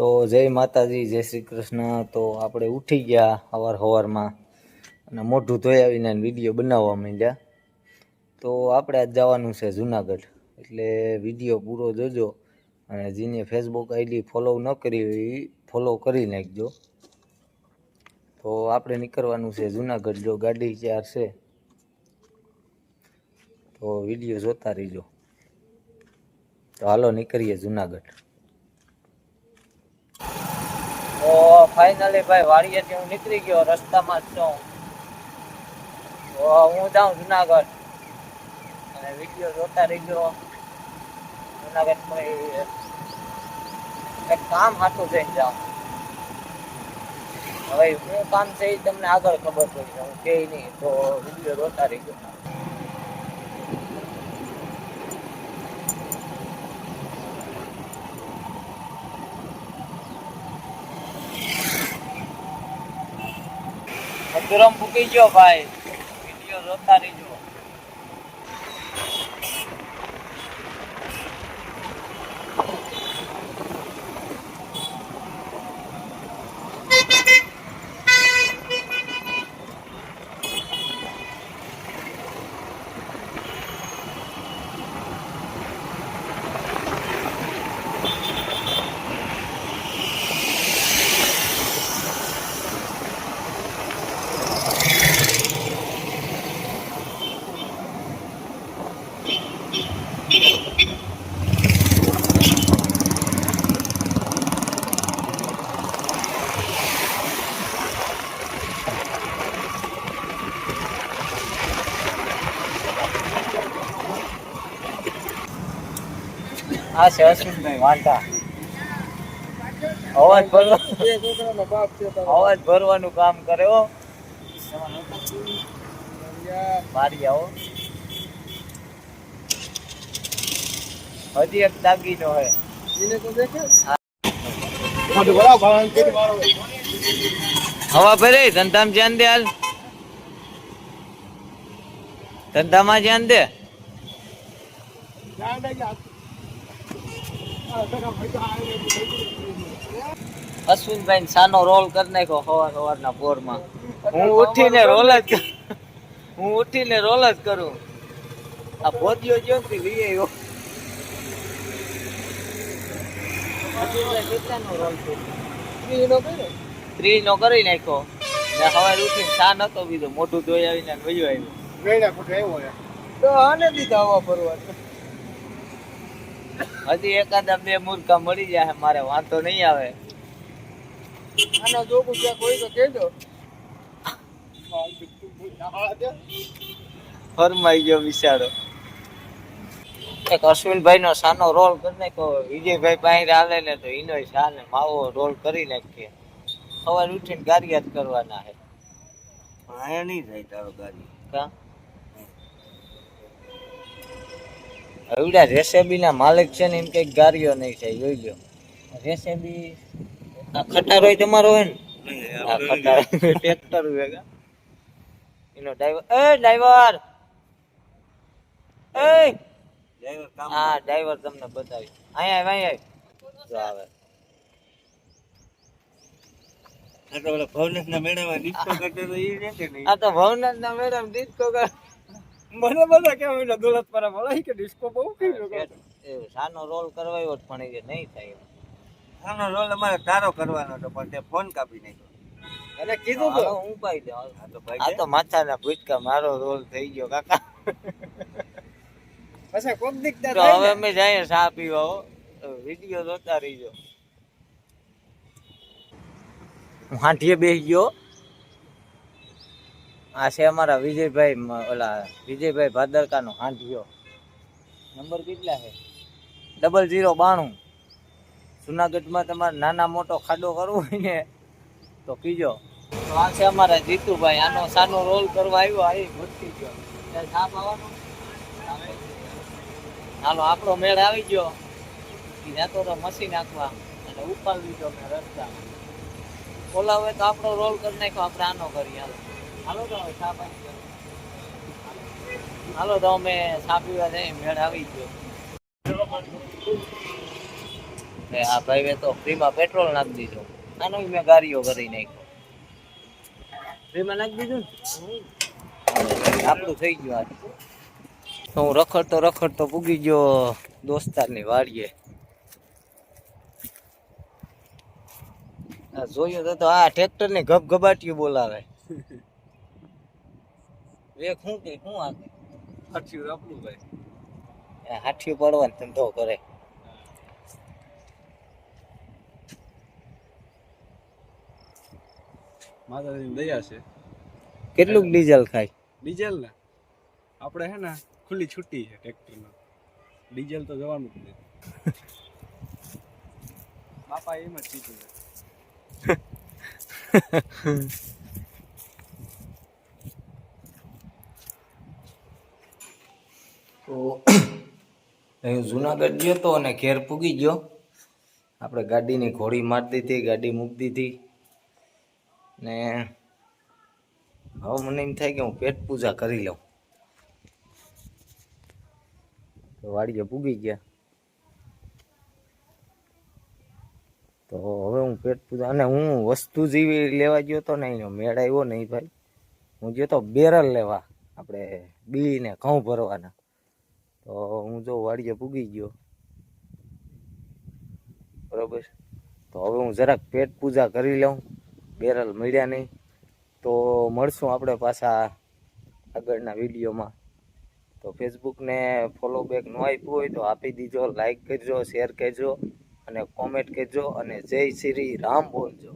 તો જય માતાજી, જય શ્રી કૃષ્ણ। તો આપણે ઉઠી ગયા સવારમાં અને મોઢું ધોઈ આવીને વિડીયો બનાવવા માંડ્યા। તો આપણે આજ જવાનું છે જુનાગઢ, એટલે વિડીયો પૂરો જોજો અને જેને ફેસબુક આઈડી ફોલો ન કરી હોય એ ફોલો કરી નાખજો। તો આપણે નીકળવાનું છે જુનાગઢ, જો ગાડી તૈયાર છે તો વિડીયો જોતા રહીજો। તો હાલો નીકળીએ જુનાગઢ। તો ફાઇનલી ભાઈ વાડીએથી હું નીકળી ગયો, રસ્તામાં જ છું। તો હું જાઉં જુનાગઢ અને વિડીયો જોતા રહીજો। જુનાગઢમાં એક કામ હાથું થઈને જાઉં। હવે શું કામ છે એ તમને આગળ ખબર પડી, હું કે નહીં તો વિડીયો જોતા રહીજો। મધુરમ મૂકી ગયો ભાઈ, વિડીયો જોતા રહીજો। આ છે અશ્વિનભાઈ વાંટા, અવાજ ભરવાનું કામ કરે હો। મારી આવો, હજી એક દાગીનો હે। હવા ભરે ધંધામાં ધ્યાન દે, હાલ ધંધામાં ધ્યાન દે। અશ્વિનભાઈ સાનો રોલ કરી નાખ્યો સવારના પોરમાં। હું ઉઠીને રોલ જ કરું। આ ભોતિયો જ્યોતિ લઈ આવ્યો। ત્રી નો કરી નાખ્યો, સવારે ઉઠીને ચા નતો પીધો, મોઢું ધોઈ આવીને વયો આવ્યો। હજી એકાદા બે મૂર્ખા મળી જાય, મારે વાંધો નહીં આવે। ફરમાઈ ગયો બિચારો। એક અશ્વિનભાઈ નો સાનો રોલ કરી નાખ્યો, વિજયભાઈ બહાર હાલે ને તો એનો સાને માવો રોલ કરી નાખીએ। સવારે ઉઠીને ગારિયા જ કરવાના છે। અહીંયા નહીં થાય તારો ગાડી કા એવડા રેસેબી ના માલિક છે ને, એમ કઈક ગાડીઓ નહીં થાય, જોઈ લો। રેસેબી આ ખટારો તમારો હોય ને, આ ખટારો ટ્રેક્ટર વેગા એનો ડ્રાઈવર, ડ્રાઈવર હા ડ્રાઈવર તમને બતાવી, અહીંયા આવે। ભવનાથ ના મેળા ડિસ્કો કરતો આ તો ભવનાથ ના મેળા ડિસ્કો કર મને બધા કેમ દોલત પર બોલાય કે ડિસ્કો બહુ સાનો રોલ કરવાયો જ પણ એ નહીં થાય। સાનો રોલ અમારે તારો કરવાનો હતો પણ તે ફોન કાપી નાખ્યો, અને કીધું તો હું પાઈ દઉં। આ તો માથાના ભૂચકા મારો રોલ થઈ ગયો કાકા। પછી કોક દીકતા તો હવે અમે જઈએ ચા પીવા, વિડીયો જોતા રહીજો। હું હાંઠીએ બેસી ગયો। આ છે અમારા વિજયભાઈ, ઓલા વિજયભાઈ ભાદરકા નો હાંઠિયો। નંબર કેટલા છે? 0092। જુનાગઢમાં તમારે નાના મોટો ખાડો કરવો હોય ને તો કીજો। તો આ છે અમારા જીતુભાઈ, આનો સાનો રોલ કરવા આવ્યો, આ ભટકી ગયો। સાપ આવવાનું હાલો, આપણો મેળ આવી ગયો। જાતો તો મશીન નાખવા અને ઉપાડી લીધો મેં રસ્તા। ઓલા હોય તો આપણો રોલ કરી નાખ્યો, આપણે આનો કરીએ। હાલો તો હવે ચા પાઈ, હાલો તો અમે ચા પીવા જઈએ, મેળ આવી ગયો। આ ભાઈએ તો ફ્રીમાં પેટ્રોલ નાખી દીધું. આનો મેં ગાડીઓ કરી નાખ્યો. ફ્રીમાં નાખી દીધું ને આપણું થઈ ગયું. આજ તો હું રખડતો પૂગી ગયો દોસ્તારની વાડીએ. જોયું તો આ ટ્રેક્ટર ને ગબગબાટીયું બોલાવે. એક શું કે શું આગે હાથીયું આપણું ભાઈ હાથીયું પડવાનું ધંધો કરે. માતાજીની દયા છે. કેટલું ડીઝલ ખાય? ડીઝલ ને આપણે હે ને ખુલ્લી છૂટી છે ટ્રેક્ટરમાં. ડીઝલ તો જવાનું જ નહીં. બાપા એમ જ કીધું. તો અહીં જુનાગઢ ગયો તો અને ઘેર પૂગી ગયો. આપણે ગાડીની ઘોડી મારી દીધી, ગાડી મૂકી દીધી ને હવે મને એમ થાય કે હું પેટ પૂજા કરી લઉં. તો વાડીએ પૂગી ગયા. તો હવે હું પેટ પૂજા અને હું વસ્તુ જેવી લેવા ગયો તો ને એનો મેળ આવ્યો નહીં ભાઈ. હું ગયો તો બેરલ લેવા, આપણે બીડીને ઘઉં ભરવાના. તો હું જો વાડીએ પૂગી ગયો બરોબર. તો હવે હું જરાક પેટ પૂજા કરી લઉં. બેરલ મળ્યા નહીં તો મળશું આપણે પાછા આગળના વિડીયોમાં. તો ફેસબુકને ફોલો બેક ન આપ્યું હોય તો આપી દીજો, લાઈક કરજો, શેર કરજો અને કોમેન્ટ કરજો અને જય શ્રી રામ બોલજો.